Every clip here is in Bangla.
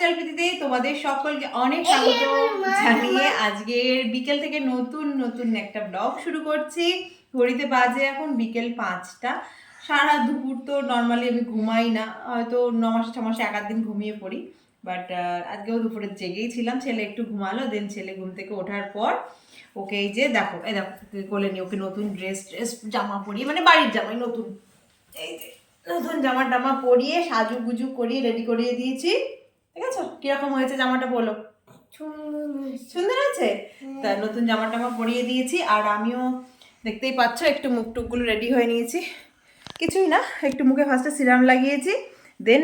লাইফস্টাইল প্রীতিতে তোমাদের সকলকে অনেক স্বাগত জানিয়ে আজকের বিকেল থেকে নতুন নতুন একটা ব্লগ শুরু করছি। ঘড়িতে বাজে এখন বিকেল 5টা। সারা দুপুর তো নর্মালি আমি ঘুমাই না, হয়তো 9 মাসে 6 মাসে এক দিন ঘুমিয়ে পড়ি, বাট আজকেও দুপুরে জেগেই ছিলাম। ছেলে একটু ঘুমালো, দেন ছেলে ঘুম থেকে ওঠার পর ওকে এই যে দেখো কোলে নিয়ে ওকে নতুন ড্রেস জামা পরিয়ে, মানে বাড়ির জামাই নতুন, এই যে নতুন জামা টামা পরিয়ে সাজুগুজু করিয়ে রেডি করিয়ে দিয়েছি। ঠিক আছে, কিরকম হয়েছে জামাটা বলো? সুন্দর আছে। তা নতুন জামা টামা পরিয়ে দিয়েছি, আর আমিও দেখতেই পাচ্ছ একটু মুখ টুকগুলো রেডি হয়ে নিয়েছি। কিছুই না, একটু মুখে ফার্স্টে সিরাম লাগিয়েছি, দেন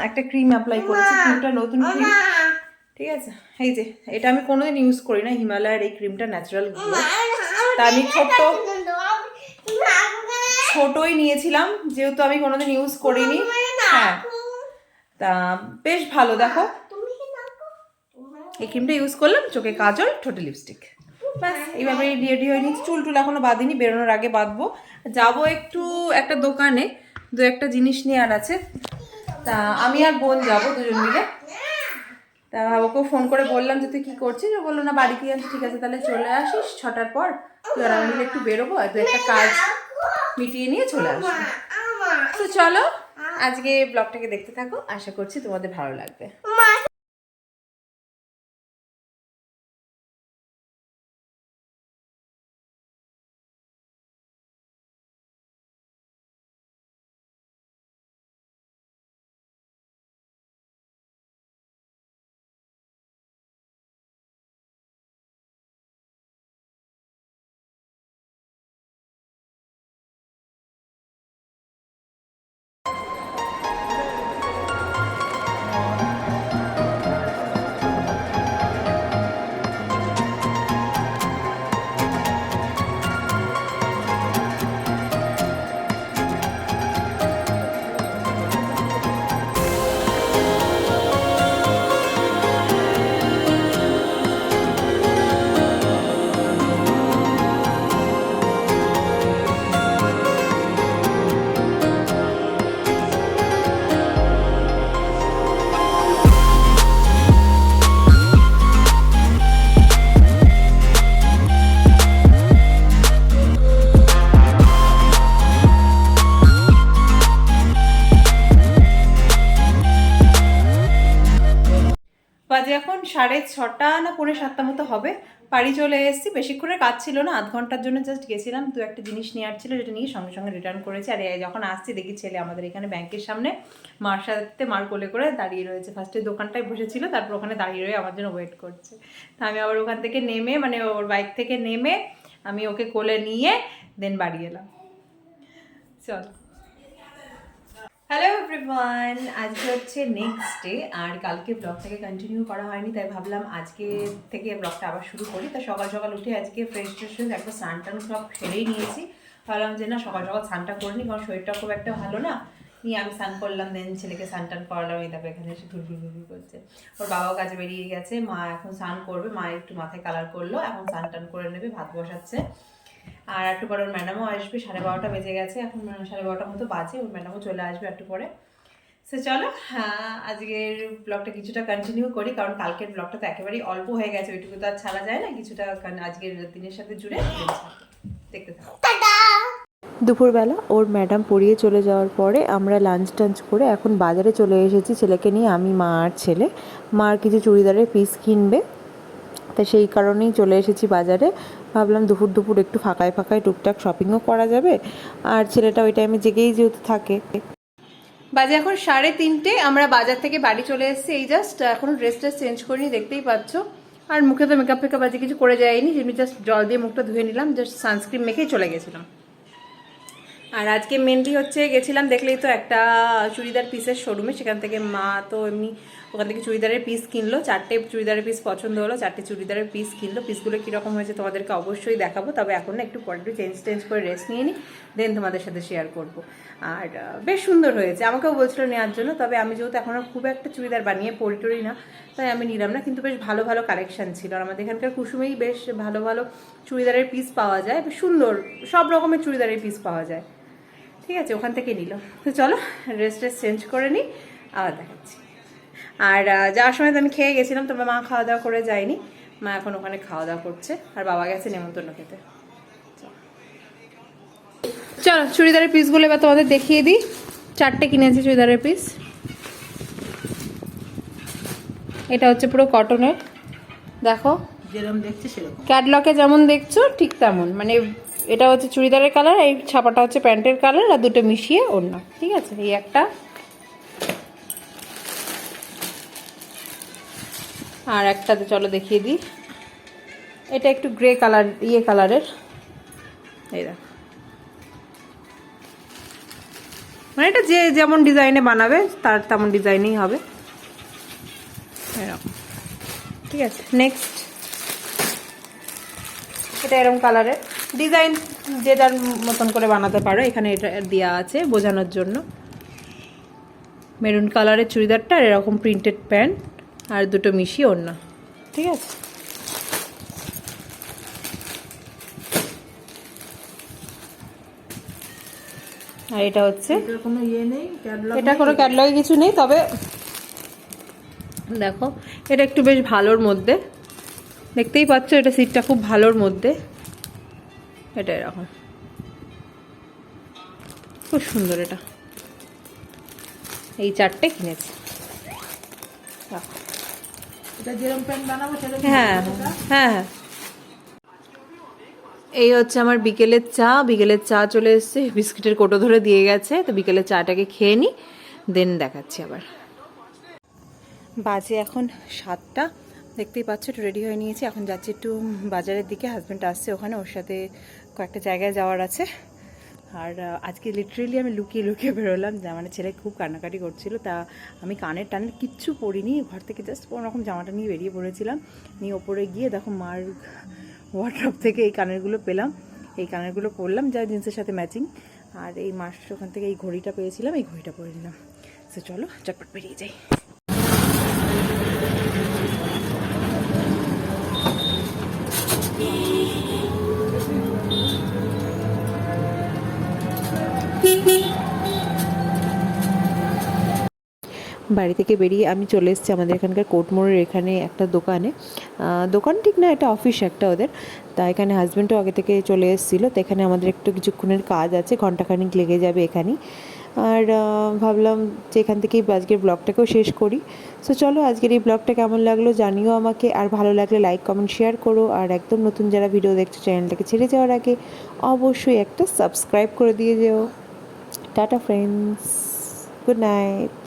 একটা ক্রিম অ্যাপ্লাই করেছি। ক্রিমটা নতুন ক্রিম, ঠিক আছে। এই যে এটা আমি কোনোদিন ইউজ করি না, হিমালয়ের এই ক্রিমটা ন্যাচারাল গ্লো। তা আমি ছোটই নিয়েছিলাম, যেহেতু আমি কোনোদিন ইউজ করিনি। হ্যাঁ, তা বেশ ভালো। দেখো এই ক্রিমটা ইউজ করলাম, চোখে কাজল, ঠোঁটে লিপস্টিক, ব্যাস। এইভাবে রেডি হয়ে নিচ্ছি। চুল টুল এখনো বাঁধিনি, বেরোনোর আগে বাঁধবো। যাবো একটু একটা দোকানে, দু একটা জিনিস নেওয়ার আছে। তা আমি আর বোন যাবো দুজন মিলে। তা ওকেও ফোন করে বললাম যে তুই কী করছিস, ও বললো না বাড়িতেই আছি। ঠিক আছে, তাহলে চলে আসিস 6টার পর, তুই আর আমি মিলে একটু বেরোবো, আর দু একটা কাজ মিটিয়ে নিয়ে চলে আসবো। তো চলো আজকে ব্লগটাকে দেখতে থাকো, আশা করছি তোমাদের ভালো লাগবে। বাজে এখন 6:30 না 6:45 মতো হবে। বাড়ি চলে এসেছি, বেশিক্ষণের কাজ ছিল না, আধ ঘন্টার জন্য জাস্ট গেছিলাম। দু একটা জিনিস নেওয়ার ছিল, যেটা নিয়ে সঙ্গে সঙ্গে রিটার্ন করেছি। আর যখন আসছি দেখি ছেলে আমাদের এখানে ব্যাংকের সামনে মার সাথে মার কোলে করে দাঁড়িয়ে রয়েছে। ফার্স্টে দোকানটায় বসেছিল, তারপর ওখানে দাঁড়িয়ে রয়ে আমার জন্য ওয়েট করছে। তা আমি আবার ওখান থেকে নেমে, মানে ওর বাইক থেকে নেমে আমি ওকে কোলে নিয়ে দেন বাড়ি এলাম। চলো। হ্যালো এভরিওয়ান, আজকে হচ্ছে নেক্সট ডে, আর কালকে ব্লগটাকে কন্টিনিউ করা হয়নি, তাই ভাবলাম আজকে থেকে ব্লগটা আবার শুরু করি। তা সকাল সকাল উঠে আজকে ফ্রেশ হয়ে একবার স্নান টান সব সেরেই নিয়েছি। ভাবলাম যে না সকাল সকাল স্নানটা করে নিই, কারণ শরীরটা খুব একটা ভালো না। নিয়ে আমি স্নান করলাম, দেন ছেলেকে স্নান টান করালাম। এই তারপরে এখানে এসে ঘুরঘুর করছে। ওর বাবাও কাজে বেরিয়ে গেছে, মা এখন স্নান করবে, মা একটু মাথায় কালার করলো, এখন স্নান টান করে নেবে, ভাত বসাচ্ছে। আর একটু পরে ওর ম্যাডামও আসবে, 12:30 বেজে গেছে, এখন 12:30 মতো বাজে, ওর ম্যাডামও চলে আসবে একটু পরে। সো চলো আজকের ব্লগটা কিছুটা কন্টিনিউ করি, কারণ কালকের ব্লগটা তো একেবারেই অল্প হয়ে গেছে, ওইটুকু তো আর ছাড়া যায় না। কিছুটা আজকের দিনের সাথে জুড়ে দেখতে থাকো। দুপুরবেলা ওর ম্যাডাম পড়িয়ে চলে যাওয়ার পরে আমরা লাঞ্চ টাঞ্চ করে এখন বাজারে চলে এসেছি ছেলেকে নিয়ে। আমি, মা আর ছেলে। মার কিছু চুড়িদারের পিস কিনবে, তা সেই কারণেই চলে এসেছি বাজারে। ভাবলাম দুপুর একটু ফাঁকায় টুকটাক শপিংও করা যাবে, আর ছেলেটা ওই টাইমে জেগেই যেহেতু থাকে। বাজে এখন 3:30, আমরা বাজার থেকে বাড়ি চলে এসেছি। এই জাস্ট এখনো ড্রেসটা চেঞ্জ করিনি, দেখতেই পাচ্ছ। আর মুখে তো মেকআপ ফেকআপ আজকে কিছু করে যায়নি, যেমনি জাস্ট জল দিয়ে মুখটা ধুয়ে নিলাম, জাস্ট সানস্ক্রিন মেখেই চলে গেছিলাম। আর আজকে মেনলি হচ্ছে গেছিলাম, দেখলেই তো, একটা চুড়িদার পিসের শোরুমে। সেখান থেকে মা তো এমনি ওখান থেকে চুড়িদারের পিস কিনলো, 4টে চুড়িদারের পিস পছন্দ হলো, 4টে চুড়িদারের পিস কিনলো। পিসগুলো কীরকম হয়েছে তোমাদেরকে অবশ্যই দেখাবো, তবে এখন না একটু পরে একটু চেঞ্জ করে রেস্ট নিয়ে নিই, দেন তোমাদের সাথে শেয়ার করবো। আর বেশ সুন্দর হয়েছে, আমাকেও বলছিল নেওয়ার জন্য, তবে আমি যেহেতু এখনও খুব একটা চুড়িদার বানিয়ে পরি না, তাই আমি নিলাম না। কিন্তু বেশ ভালো ভালো কালেকশান ছিল, আর আমাদের এখানকার কুসুমেই বেশ ভালো ভালো চুড়িদারের পিস পাওয়া যায়, বেশ সুন্দর সব রকমের চুড়িদারের পিস পাওয়া যায়। ঠিক আছে, ওখান থেকে নিল। তো চলো ড্রেস চেঞ্জ করে নিই, আবার দেখাচ্ছি। আর যাওয়ার সময় তো আমি খেয়ে গেছিলাম, তবে মা খাওয়া দাওয়া করে যায়নি, মা এখন ওখানে খাওয়া দাওয়া করছে, আর বাবা গেছে নেমন্তন্ন খেতে। চলো চুড়িদারের পিসগুলো এবার তোমাদের দেখিয়ে দিই। 4টে কিনেছি চুড়িদারের পিস। এটা হচ্ছে পুরো কটনের, দেখো যেরকম দেখছি সেরকম। ক্যাটলগে যেমন দেখছো ঠিক তেমন, মানে এটা হচ্ছে চুড়িদারের কালার, এই ছাপাটা হচ্ছে প্যান্টের কালার, আর দুটো মিশিয়ে অন্য, ঠিক আছে। এই একটা, আর একটাতে চলো দেখিয়ে দিই। এটা একটু গ্রে কালার, কালারের, এই দেখো, মানে এটা যে যেমন ডিজাইনে বানাবে তার তেমন ডিজাইনেই হবে, এরকম, ঠিক আছে। নেক্সট, এটা এরকম কালারের, ডিজাইন যে যার মতন করে বানাতে পারো, এখানে এটা দেওয়া আছে বোঝানোর জন্য। মেরুন কালারের চুড়িদারটা, আর এরকম প্রিন্টেড প্যান্ট, আর দুটো মিশিয়ে ওড়না, ঠিক আছে। আর এটা হচ্ছে, এটার কোনো ইয়ে নেই, ক্যাটালগ এটা কোনো ক্যাটালগে কিছু নেই, তবে দেখো এটা একটু বেশ ভালোর মধ্যে, দেখতেই পাচ্ছ এটা সিটটা খুব ভালোর মধ্যে, এটা এরকম খুব সুন্দর। এটা এই 4টে কিনেছি। এটা যেরকম প্যান্ট বানাবো সেরকম। হ্যাঁ হ্যাঁ হ্যাঁ। এই হচ্ছে আমার বিকেলের চা। বিকেলের চা চলে এসছে, বিস্কিটের কোটো ধরে দিয়ে গেছে, তো বিকেলের চাটাকে খেয়ে নিই, দেন দেখাচ্ছি আবার। বাজে এখন 7টা, দেখতেই পাচ্ছ একটু রেডি হয়ে নিয়েছি, এখন যাচ্ছি একটু বাজারের দিকে, হাজব্যান্ড আসছে ওখানে, ওর সাথে কয়েকটা জায়গায় যাওয়ার আছে। আর আজকে লিটারেলি আমি লুকিয়ে লুকিয়ে বেরোলাম, যা মানে ছেলে খুব কান্নাকাটি করছিল, তা আমি কানের টানের কিচ্ছু পরিনি, ঘর থেকে জাস্ট কোনোরকম জামাটা নিয়ে বেরিয়ে পড়েছিলাম, নিয়ে ওপরে গিয়ে দেখো মার ওয়ার্ডরোব থেকে এই কানেরগুলো পেলাম, এই কানেরগুলো পরলাম যা জিন্সের সাথে ম্যাচিং, আর এই মাস ওখান থেকে এই ঘড়িটা পেয়েছিলাম, এই ঘড়িটা পরে নিলাম। তো চলো চটপট বেরিয়ে যাই। বাড়ি থেকে বেরিয়ে আমি চলে এসেছি আমাদের এখানকার কোর্টমোড়ের এখানে একটা দোকানে, দোকান ঠিক না, এটা অফিস একটা ওদের, তা এখানে হাজব্যান্ডও আগে থেকে চলে এসেছিলো, তো এখানে আমাদের একটু কিছুক্ষণের কাজ আছে, ঘন্টাখানিক লেগে যাবে এখানেই, আর ভাবলাম যে এখান থেকেই আজকের ব্লগটাকেও শেষ করি। সো চলো আজকের এই ব্লগটা কেমন লাগলো জানিও আমাকে, আর ভালো লাগলে লাইক কমেন্ট শেয়ার করো, আর একদম নতুন যারা ভিডিও দেখছো চ্যানেলটাকে ছেড়ে যাওয়ার আগে অবশ্যই একটা সাবস্ক্রাইব করে দিয়ে যেও। Tata friends, good night.